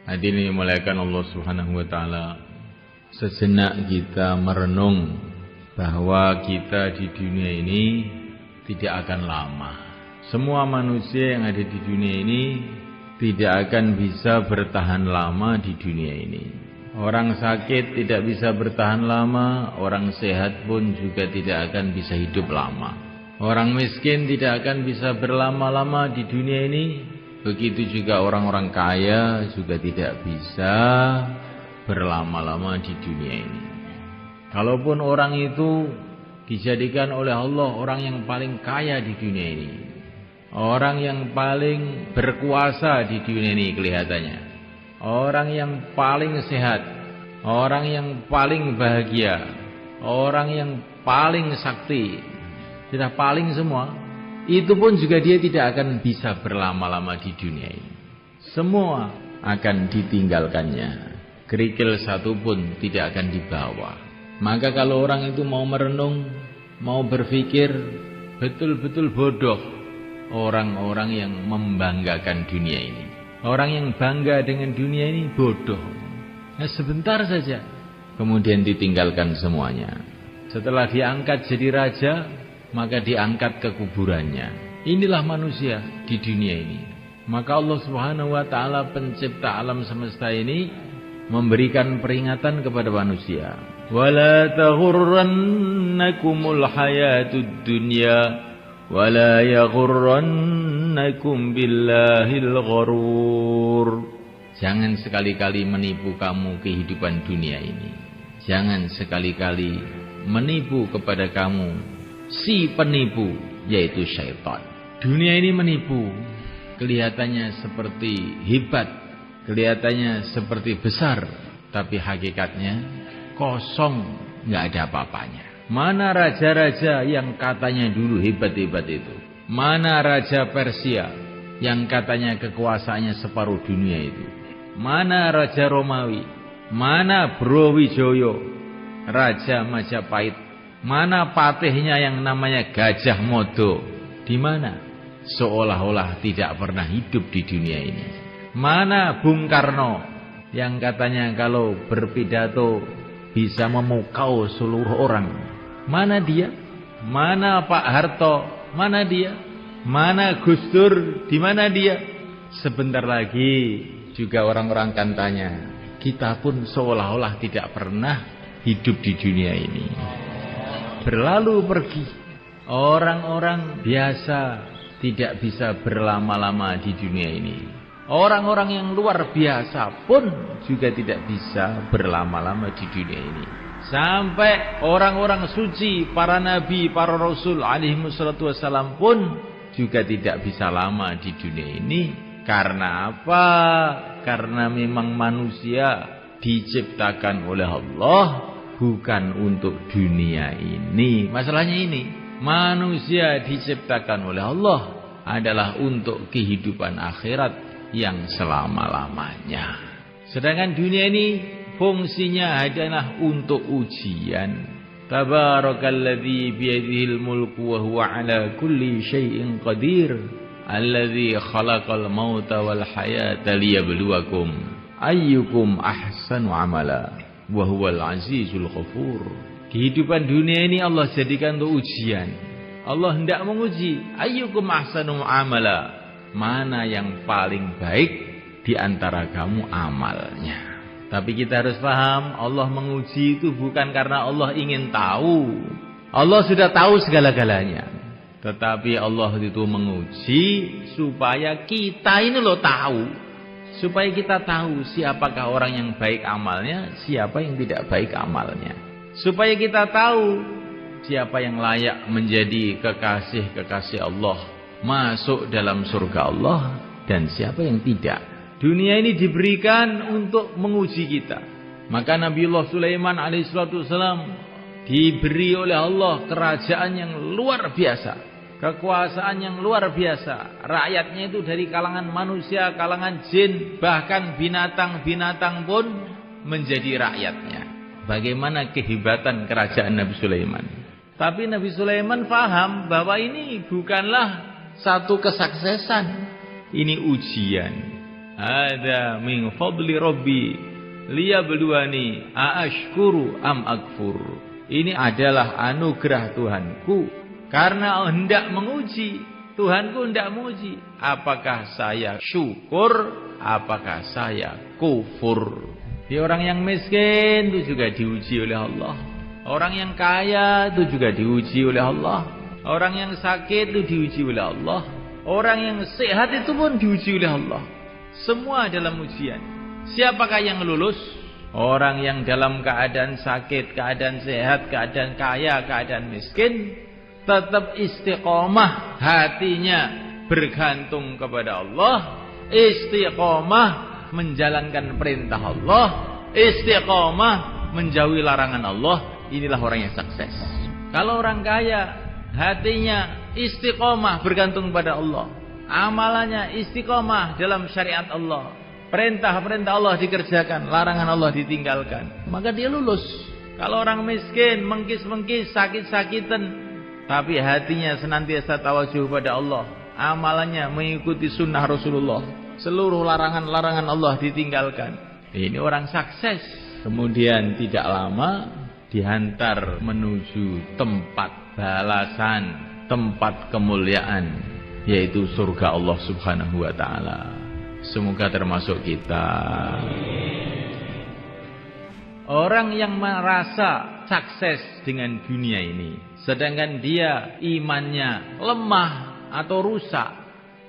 Hadirin dimuliakan Allah Subhanahu wa taala. Sejenak kita merenung bahwa kita di dunia ini tidak akan lama. Semua manusia yang ada di dunia ini tidak akan bisa bertahan lama di dunia ini. Orang sakit tidak bisa bertahan lama, orang sehat pun juga tidak akan bisa hidup lama. Orang miskin tidak akan bisa berlama-lama di dunia ini. Begitu juga orang-orang kaya juga tidak bisa berlama-lama di dunia ini. Kalaupun orang itu dijadikan oleh Allah orang yang paling kaya di dunia ini, orang yang paling berkuasa di dunia ini kelihatannya, orang yang paling sehat, orang yang paling bahagia, orang yang paling sakti, sudah paling semua, itu pun juga dia tidak akan bisa berlama-lama di dunia ini. Semua akan ditinggalkannya. Kerikil satu pun tidak akan dibawa. Maka kalau orang itu mau merenung, mau berpikir, betul-betul bodoh orang-orang yang membanggakan dunia ini. Orang yang bangga dengan dunia ini bodoh. Nah, sebentar saja kemudian ditinggalkan semuanya. Setelah diangkat jadi raja, maka diangkat ke kuburannya. Inilah manusia di dunia ini. Maka Allah Subhanahu wa taala pencipta alam semesta ini memberikan peringatan kepada manusia. Wala taghurrannakumul hayatud dunya wala yaghurrannakum billahil gharur. Jangan sekali-kali menipu kamu kehidupan dunia ini. Jangan sekali-kali menipu kepada kamu si penipu, yaitu syaitan. Dunia ini menipu, kelihatannya seperti hebat, kelihatannya seperti besar, tapi hakikatnya kosong, nggak ada apa-apanya. Mana raja-raja yang katanya dulu hebat-hebat itu? Mana raja Persia yang katanya kekuasaannya separuh dunia itu? Mana raja Romawi? Mana Brawijaya, raja Majapahit? Mana patihnya yang namanya Gajah Mada? Di mana? Seolah-olah tidak pernah hidup di dunia ini. Mana Bung Karno yang katanya kalau berpidato bisa memukau seluruh orang? Mana dia? Mana Pak Harto? Mana dia? Mana Gus Dur? Di mana dia? Sebentar lagi juga orang-orang akan tanya, kita pun seolah-olah tidak pernah hidup di dunia ini. Berlalu pergi. Orang-orang biasa tidak bisa berlama-lama di dunia ini. Orang-orang yang luar biasa pun juga tidak bisa berlama-lama di dunia ini. Sampai orang-orang suci, para nabi, para rasul alaihimussalatu wassalam pun juga tidak bisa lama di dunia ini. Karena apa? Karena memang manusia diciptakan oleh Allah bukan untuk dunia ini. Masalahnya ini, manusia diciptakan oleh Allah adalah untuk kehidupan akhirat yang selama-lamanya. Sedangkan dunia ini fungsinya adalah untuk ujian. Tabarakalladzi biyadihil mulku wa huwa ala kulli syai'in qadir. Alladzi khalaqal mauta wal hayata liyabluwakum ayyukum ahsanu amala. Wa huwal azizul ghafur. Kehidupan dunia ini Allah jadikan untuk ujian. Allah hendak menguji, ayyukum ahsanu amala, mana yang paling baik di antara kamu amalnya. Tapi kita harus paham, Allah menguji itu bukan karena Allah ingin tahu. Allah sudah tahu segala-galanya. Tetapi Allah itu menguji supaya kita ini loh tahu. Supaya kita tahu siapakah orang yang baik amalnya, siapa yang tidak baik amalnya. Supaya kita tahu siapa yang layak menjadi kekasih-kekasih Allah, masuk dalam surga Allah, dan siapa yang tidak. Dunia ini diberikan untuk menguji kita. Maka Nabiullah Sulaiman alaihissalam diberi oleh Allah kerajaan yang luar biasa. Kekuasaan yang luar biasa. Rakyatnya itu dari kalangan manusia, kalangan jin, bahkan binatang-binatang pun menjadi rakyatnya. Bagaimana kehebatan kerajaan Nabi Sulaiman. Tapi Nabi Sulaiman paham bahwa ini bukanlah satu kesuksesan. Ini ujian. Hadza min fadli rabbi liyabluwani aashkuru am akfur. Ini adalah anugerah Tuhanku karena hendak menguji. Tuhanku hendak menguji apakah saya syukur, apakah saya kufur. Di orang yang miskin itu juga diuji oleh Allah. Orang yang kaya itu juga diuji oleh Allah. Orang yang sakit itu diuji oleh Allah. Orang yang sehat itu pun diuji oleh Allah. Semua dalam ujian. Siapakah yang lulus? Orang yang dalam keadaan sakit, keadaan sehat, keadaan kaya, keadaan miskin, tetap istiqomah hatinya bergantung kepada Allah, istiqomah menjalankan perintah Allah, istiqomah menjauhi larangan Allah. Inilah orang yang sukses. Kalau orang kaya hatinya istiqomah bergantung pada Allah, amalannya istiqomah dalam syariat Allah, perintah-perintah Allah dikerjakan, larangan Allah ditinggalkan, maka dia lulus. Kalau orang miskin, mengkis-mengkis, sakit-sakitan, tapi hatinya senantiasa tawajuh pada Allah, amalannya mengikuti sunnah Rasulullah, seluruh larangan-larangan Allah ditinggalkan, ini orang sukses. Kemudian tidak lama dihantar menuju tempat balasan, tempat kemuliaan, yaitu surga Allah Subhanahu wa ta'ala. Semoga termasuk kita. Orang yang merasa sukses dengan dunia ini, sedangkan dia imannya lemah atau rusak,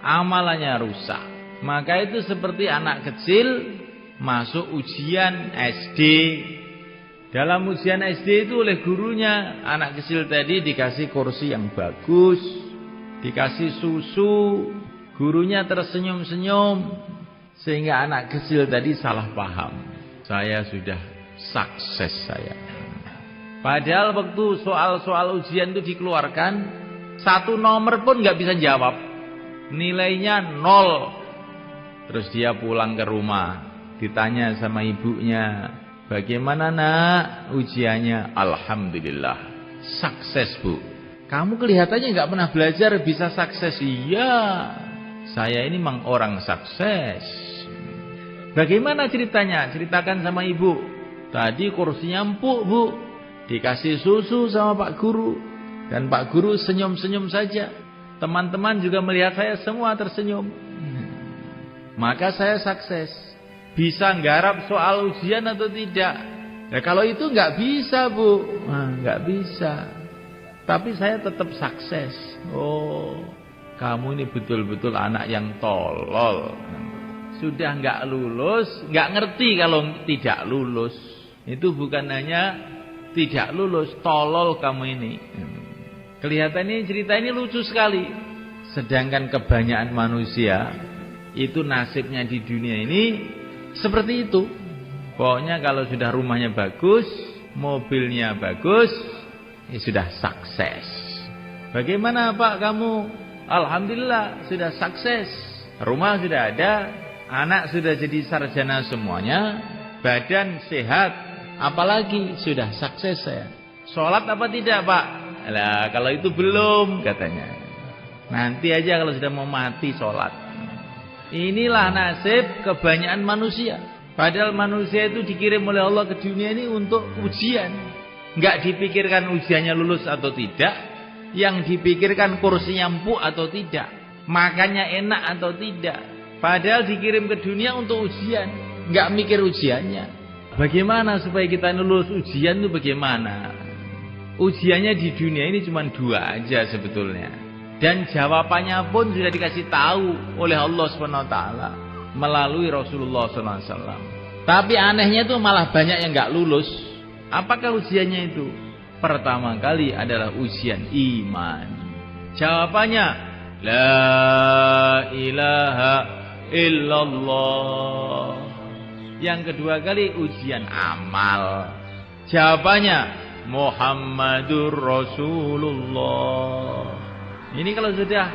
amalannya rusak, maka itu seperti anak kecil masuk ujian SD. Dalam ujian SD itu oleh gurunya, anak kecil tadi dikasih kursi yang bagus, dikasih susu, gurunya tersenyum-senyum, sehingga anak kecil tadi salah paham. Saya sudah sukses saya. Padahal waktu soal-soal ujian itu dikeluarkan, satu nomor pun nggak bisa jawab, nilainya 0. Terus dia pulang ke rumah, ditanya sama ibunya, bagaimana nak ujiannya? Alhamdulillah, sukses bu. Kamu kelihatannya nggak pernah belajar bisa sukses. Iya, saya ini memang orang sukses. Bagaimana ceritanya? Ceritakan sama ibu. Tadi kursinya empuk bu, dikasih susu sama Pak Guru, dan Pak Guru senyum-senyum saja. Teman-teman juga melihat saya semua tersenyum. Maka saya sukses. Bisa nggarap soal ujian atau tidak? Ya kalau itu nggak bisa bu, nggak bisa. Tapi saya tetap sukses. Oh, kamu ini betul-betul anak yang tolol. Sudah nggak lulus, nggak ngerti kalau tidak lulus. Itu bukan hanya tidak lulus, tolol kamu ini. Kelihatannya cerita ini lucu sekali. Sedangkan kebanyakan manusia itu nasibnya di dunia ini seperti itu. Pokoknya kalau sudah rumahnya bagus, mobilnya bagus, ya sudah sukses. Bagaimana Pak kamu? Alhamdulillah sudah sukses. Rumah sudah ada, anak sudah jadi sarjana semuanya, badan sehat, apalagi sudah sukses saya. Sholat apa tidak Pak? Lah kalau itu belum katanya. Nanti aja kalau sudah mau mati sholat. Inilah nasib kebanyakan manusia. Padahal manusia itu dikirim oleh Allah ke dunia ini untuk ujian. Enggak dipikirkan ujiannya lulus atau tidak, yang dipikirkan kursinya empuk atau tidak, makannya enak atau tidak. Padahal dikirim ke dunia untuk ujian, enggak mikir ujiannya. Bagaimana supaya kita lulus ujian itu bagaimana? Ujiannya di dunia ini cuma 2 aja sebetulnya. Dan jawabannya pun sudah dikasih tahu oleh Allah SWT melalui Rasulullah SAW. Tapi anehnya itu malah banyak yang enggak lulus. Apakah ujiannya itu? Pertama kali adalah ujian iman. Jawabannya la ilaha illallah. Yang kedua kali ujian amal. Jawabannya Muhammadur Rasulullah. Ini kalau sudah,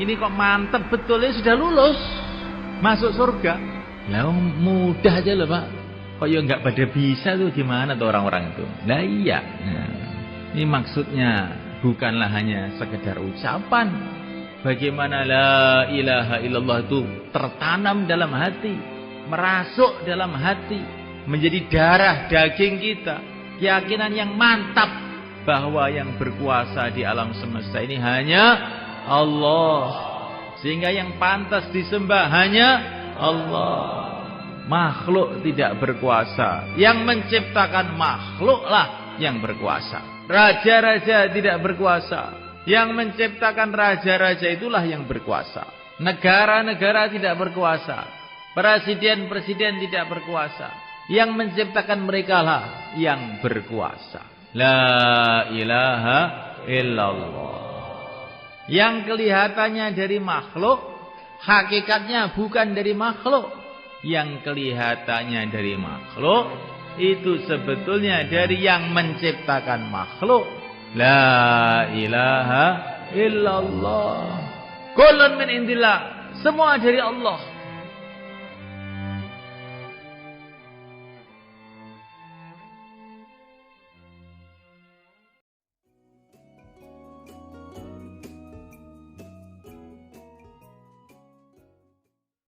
ini kok mantep betul ya, sudah lulus masuk surga. Ya mudah aja loh Pak. Kok ya nggak pada bisa tuh, gimana tuh orang-orang itu? Nah iya. Nah, ini maksudnya bukanlah hanya sekedar ucapan, bagaimana la ilaha illallah itu tertanam dalam hati, merasuk dalam hati, menjadi darah daging kita. Keyakinan yang mantap bahwa yang berkuasa di alam semesta ini hanya Allah, sehingga yang pantas disembah hanya Allah. Makhluk tidak berkuasa, yang menciptakan makhluklah yang berkuasa. Raja-raja tidak berkuasa, yang menciptakan raja-raja itulah yang berkuasa. Negara-negara tidak berkuasa, presiden-presiden tidak berkuasa, yang menciptakan mereka lah yang berkuasa. La ilaha illallah. Yang kelihatannya dari makhluk, hakikatnya bukan dari makhluk. Yang kelihatannya dari makhluk, itu sebetulnya dari yang menciptakan makhluk. La ilaha illallah. Kullun min indillah. Semua dari Allah.